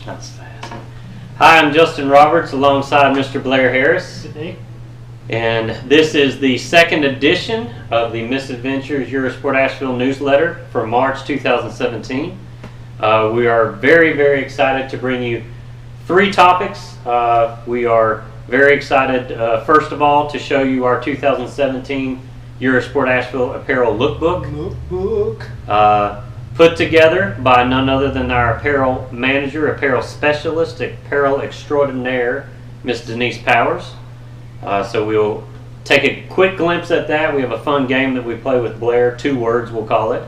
That's fast. Hi, I'm Justin Roberts alongside Mr. Blair Harris. Good day. And this is the second edition of the MisADVentures Eurosport Asheville newsletter for March 2017. We are very, very excited to bring you 3 topics. We are very excited, first of all, to show you our 2017 Eurosport Asheville Apparel Lookbook. Put together by none other than our apparel manager, apparel specialist, apparel extraordinaire, Miss Denise Powers. So we'll take a quick glimpse at that. We have a fun game that we play with Blair, 2 words we'll call it.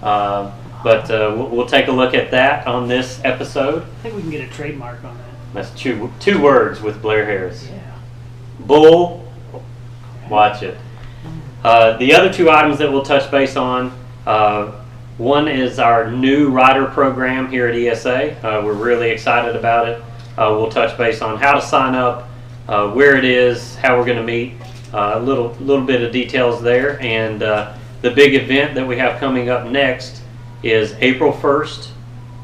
But we'll take a look at that on this episode. I think we can get a trademark on that. That's 2 words with Blair Harris. Yeah. Bull, watch it. The other 2 items that we'll touch base on, one is our new rider program here at ESA. We're really excited about it. We'll touch base on how to sign up, where it is, how we're going to meet, a little bit of details there. And the big event that we have coming up next is April 1st.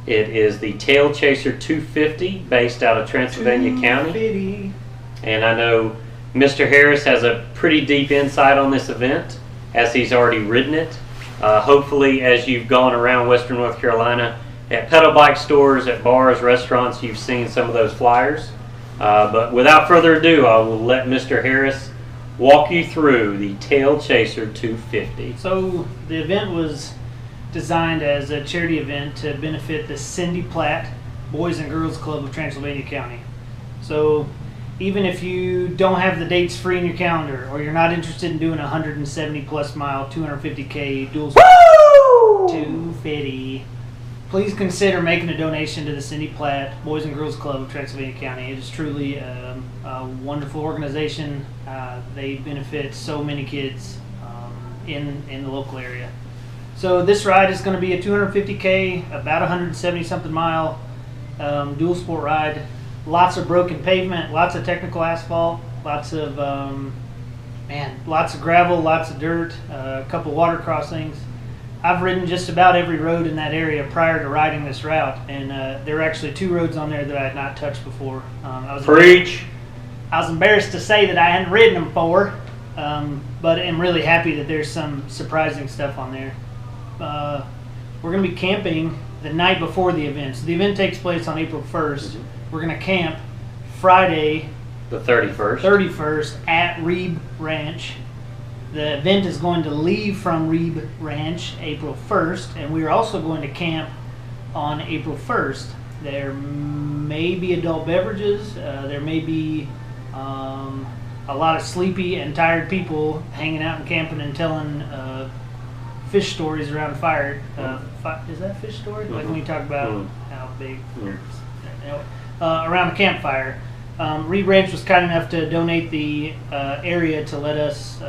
It is the Tail Chaser 250 based out of Transylvania County. And I know Mr. Harris has a pretty deep insight on this event as he's already ridden it. Hopefully, as you've gone around Western North Carolina at pedal bike stores, at bars, restaurants, you've seen some of those flyers. But without further ado, I will let Mr. Harris walk you through the Tail Chaser 250. So the event was designed as a charity event to benefit the Cindy Platt Boys and Girls Club of Transylvania County. So even if you don't have the dates free in your calendar, or you're not interested in doing a 170 plus mile 250k dual 250, please consider making a donation to the Cindy Platt Boys and Girls Club of Transylvania County. It is truly a wonderful organization. They benefit so many kids in the local area. So this ride is going to be a 250k, about 170 something mile dual sport ride. Lots of broken pavement, lots of technical asphalt, lots of lots of gravel, lots of dirt, a couple water crossings. I've ridden just about every road in that area prior to riding this route, and there are actually 2 roads on there that I had not touched before. I was embarrassed to say that I hadn't ridden them before, but I'm really happy that there's some surprising stuff on there. We're going to be camping the night before the event. So the event takes place on April 1st. We're going to camp Friday, the 31st at Reeb Ranch. The event is going to leave from Reeb Ranch April 1st, and we are also going to camp on April 1st. There may be adult beverages. There may be a lot of sleepy and tired people hanging out and camping and telling fish stories around the fire. Is that fish story? Like when you talk about how big... around the campfire. Reeb Ranch was kind enough to donate the area to let us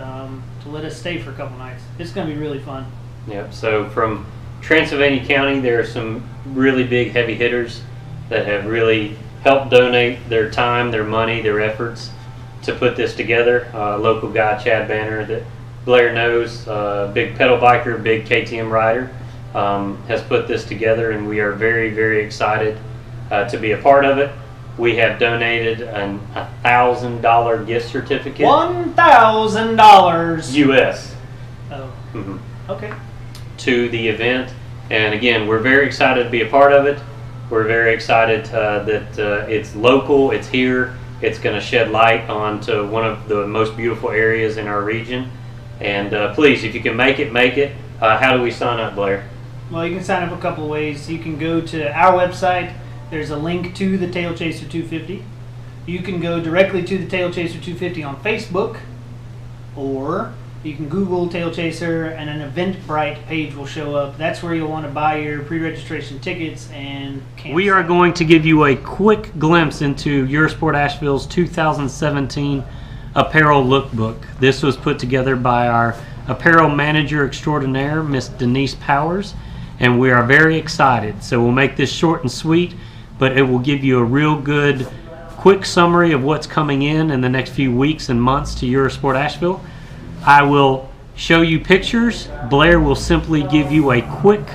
stay for a couple nights. It's going to be really fun. Yep. So from Transylvania County, there are some really big heavy hitters that have really helped donate their time, their money, their efforts to put this together. Local guy Chad Banner that Blair knows, big pedal biker, big KTM rider, has put this together, and we are very, very excited to be a part of it. We have donated a $1,000 gift certificate. $1,000 US. Oh. Okay. To the event, and again, we're very excited to be a part of it. We're very excited that it's local, it's here, it's going to shed light onto one of the most beautiful areas in our region. And please, if you can make it, make it. How do we sign up, Blair? Well, you can sign up a couple of ways. You can go to our website. There's a link to the Tail Chaser 250. You can go directly to the Tail Chaser 250 on Facebook, or you can Google Tail Chaser and an Eventbrite page will show up. That's where you'll want to buy your pre-registration tickets and campsite. We are going to give you a quick glimpse into Eurosport Asheville's 2017 Apparel Lookbook. This was put together by our apparel manager extraordinaire, Miss Denise Powers, and we are very excited. So we'll make this short and sweet, but it will give you a real good quick summary of what's coming in the next few weeks and months to Eurosport Asheville. I will show you pictures. Blair will simply give you a quick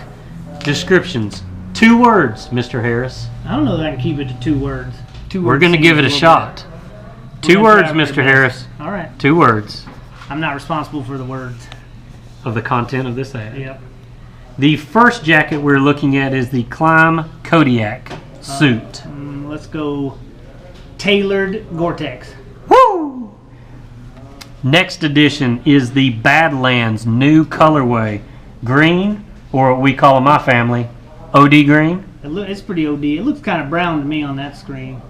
descriptions 2 words, Mr. Harris. I don't know that I can keep it to 2 words. We're going to give it a shot. 2 words, Mr. Harris. All right. 2 words. I'm not responsible for the words. Of the content of this ad. Yep. The first jacket we're looking at is the Climb Kodiak suit. Let's go tailored Gore-Tex. Woo! Next edition is the Badlands new colorway. Green, or what we call in my family, OD green. It's pretty OD. It looks kind of brown to me on that screen.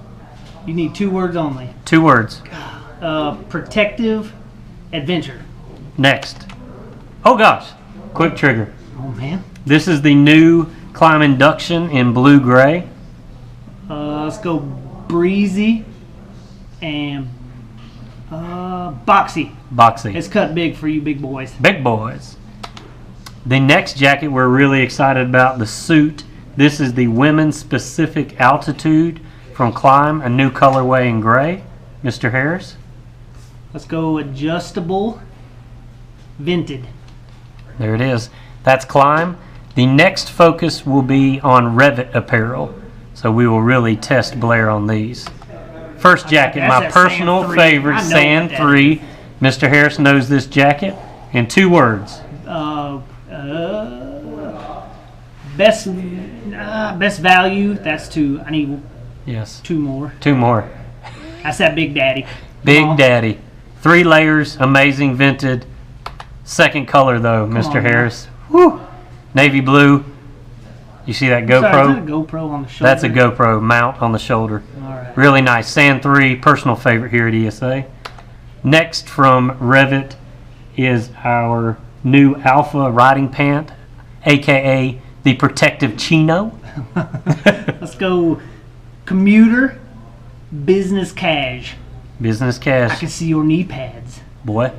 You need 2 words only. 2 words. Protective adventure. Next. Oh gosh, quick trigger. Oh man. This is the new Climb Induction in blue gray. Let's go breezy and boxy. Boxy. It's cut big for you big boys. Big boys. The next jacket we're really excited about, the suit. This is the women's specific altitude from Climb, a new colorway in gray. Mr. Harris. Let's go adjustable vented. There it is. That's Climb. The next focus will be on Revit apparel. So we will really test Blair on these. First jacket, That's my that personal Sand 3. favorite, I know Sand what that 3. Mr. Harris knows this jacket. In 2 words. Best value. That's 2. I need Yes. 2 more. 2 more. That's that Big Daddy. Big Daddy. 3 layers, amazing vented. Second color though, Mr. on, Harris. Woo! Navy blue. You see that GoPro? Sorry, is that a GoPro on the shoulder? That's a GoPro mount on the shoulder. All right. Really nice. Sand 3, personal favorite here at ESA. Next from Revit is our new Alpha riding pant, aka the Protective Chino. Let's go commuter business cash. Business I cash, can see your knee pads. boy.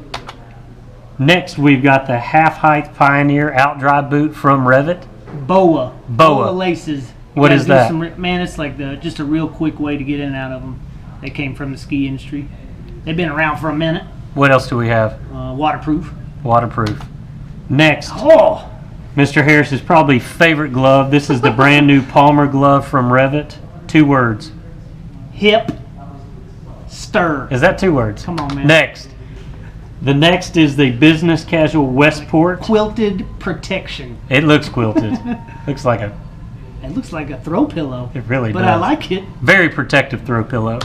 Next we've got the Half Height Pioneer out dry boot from Revit. Boa laces. What You is gotta do that? Man, it's like just a real quick way to get in and out of them. They came from the ski industry. They've been around for a minute. What else do we have? Waterproof. Waterproof. Next, Oh, Mr. Harris's probably favorite glove. This is the brand new Palmer glove from Revit. 2 words. hip stir. Is that 2 words? Come on, man. Next. The next is the business casual Westport. Quilted protection. It looks quilted. Looks like a, It looks like a throw pillow. it really But does. I like it. Very protective throw pillow.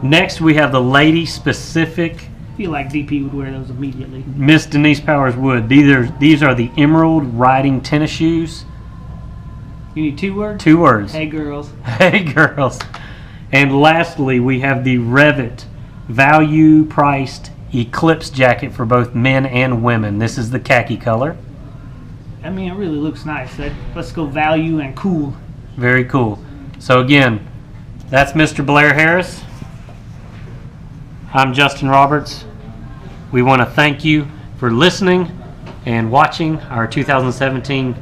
Next we have the lady specific I feel like DP would wear those immediately. Miss Denise Powers Wood. These are the Emerald riding tennis shoes. You need 2 words? 2 words. Hey, girls. Hey girls. And lastly, we have the Revit value priced Eclipse jacket for both men and women. This is the khaki color. I mean, it really looks nice. Let's go value and cool. Very cool. So again, that's Mr. Blair Harris. I'm Justin Roberts. We want to thank you for listening and watching our 2017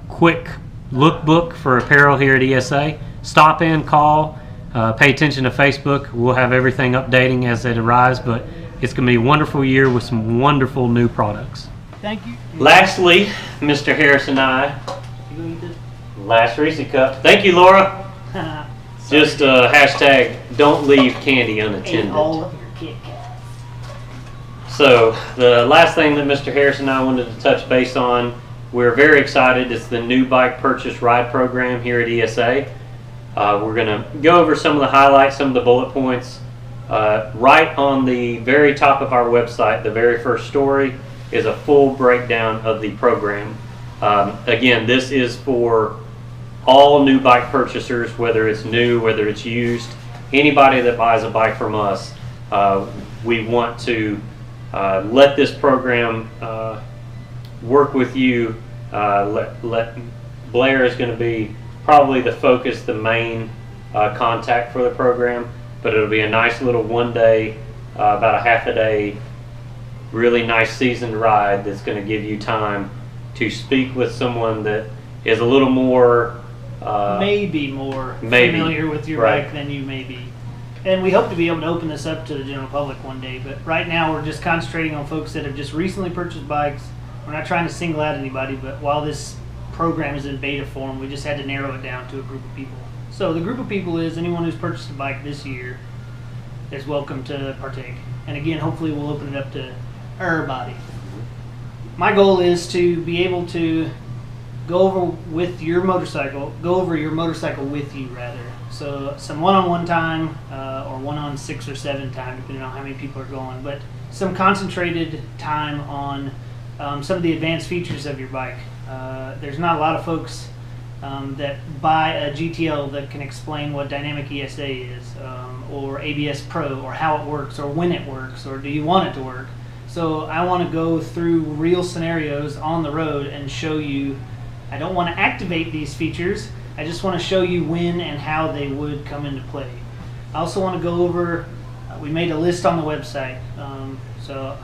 quick lookbook for apparel here at ESA. Stop in, call, pay attention to Facebook. We'll have everything updating as it arrives, but it's going to be a wonderful year with some wonderful new products. Thank you. Lastly, Mr. Harris and I, You gonna eat this? last Reese cup. Thank you, Laura. Just hashtag don't leave candy unattended. Ate all of your Kit Kats. So the last thing that Mr. Harris and I wanted to touch base on, we're very excited. It's the new bike purchase ride program here at ESA. We're going to go over some of the highlights, some of the bullet points. Right on the very top of our website, the very first story is a full breakdown of the program. Again, this is for all new bike purchasers, whether it's new, whether it's used. Anybody that buys a bike from us, we want to let this program work with you. Blair is going to be probably the focus, the main contact for the program, but it'll be a nice little 1 day, about a half a day, really nice seasoned ride that's going to give you time to speak with someone that is a little more Maybe more maybe, familiar with your right. bike than you may be. And we hope to be able to open this up to the general public one day, but right now we're just concentrating on folks that have just recently purchased bikes. We're not trying to single out anybody, but while this program is in beta form. We just had to narrow it down to a group of people. So the group of people is anyone who's purchased a bike this year is welcome to partake. And again, hopefully we'll open it up to everybody. My goal is to be able to go over your motorcycle with you, rather. So some one-on-one time, or one-on-6 or 7 time, depending on how many people are going. But some concentrated time on some of the advanced features of your bike. There's not a lot of folks that buy a GTL that can explain what dynamic ESA is, or ABS Pro, or how it works, or when it works, or do you want it to work. So I want to go through real scenarios on the road and show you. I don't want to activate these features, I just want to show you when and how they would come into play. I also want to go over, we made a list on the website, so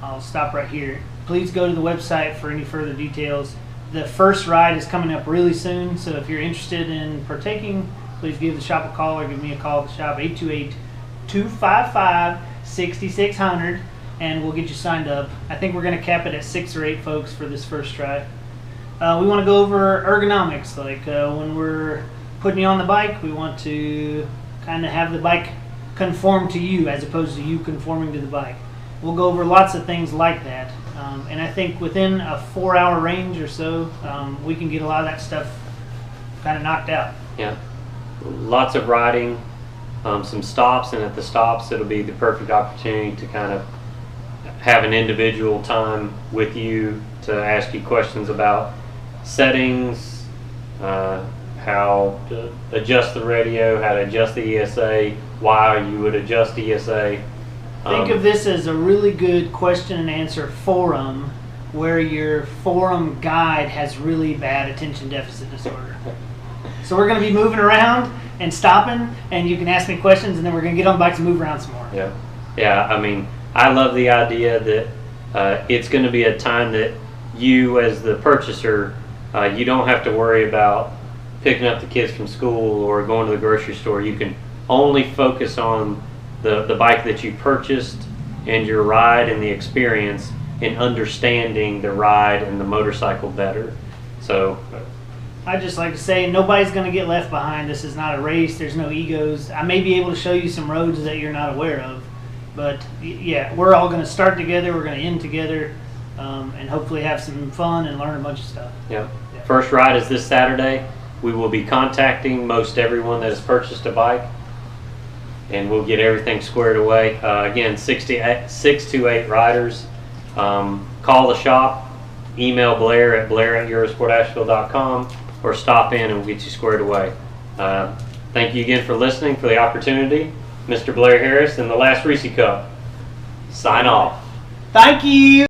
I'll stop right here. Please go to the website for any further details. The first ride is coming up really soon, so if you're interested in partaking, please give the shop a call or give me a call at the shop, 828-255-6600, and we'll get you signed up. I think we're going to cap it at 6 or 8 folks for this first try. We want to go over ergonomics, like when we're putting you on the bike, we want to kind of have the bike conform to you as opposed to you conforming to the bike. We'll go over lots of things like that, and I think within a 4-hour range or so, we can get a lot of that stuff kind of knocked out. Yeah, lots of riding, some stops, and at the stops it'll be the perfect opportunity to kind of have an individual time with you to ask you questions about settings, how to adjust the radio, how to adjust the ESA, why you would adjust ESA. Think of this as a really good question and answer forum where your forum guide has really bad attention deficit disorder. So we're going to be moving around and stopping, and you can ask me questions, and then we're going to get on the bikes and move around some more. Yeah, yeah. I mean, I love the idea that it's going to be a time that you, as the purchaser, you don't have to worry about picking up the kids from school or going to the grocery store. You can only focus on the bike that you purchased and your ride and the experience, and understanding the ride and the motorcycle better. So I'd just like to say nobody's going to get left behind. This is not a race. There's no egos. I may be able to show you some roads that you're not aware of, but yeah, we're all going to start together. We're going to end together, and hopefully have some fun and learn a bunch of stuff. Yeah. First ride is this Saturday. We will be contacting most everyone that has purchased a bike, and we'll get everything squared away. Again, 6 to 8 riders. Call the shop, email Blair at blair@eurosportasheville.com, or stop in and we'll get you squared away. Thank you again for listening, for the opportunity. Mr. Blair Harris and the Last Reese Cup. Sign off. Thank you.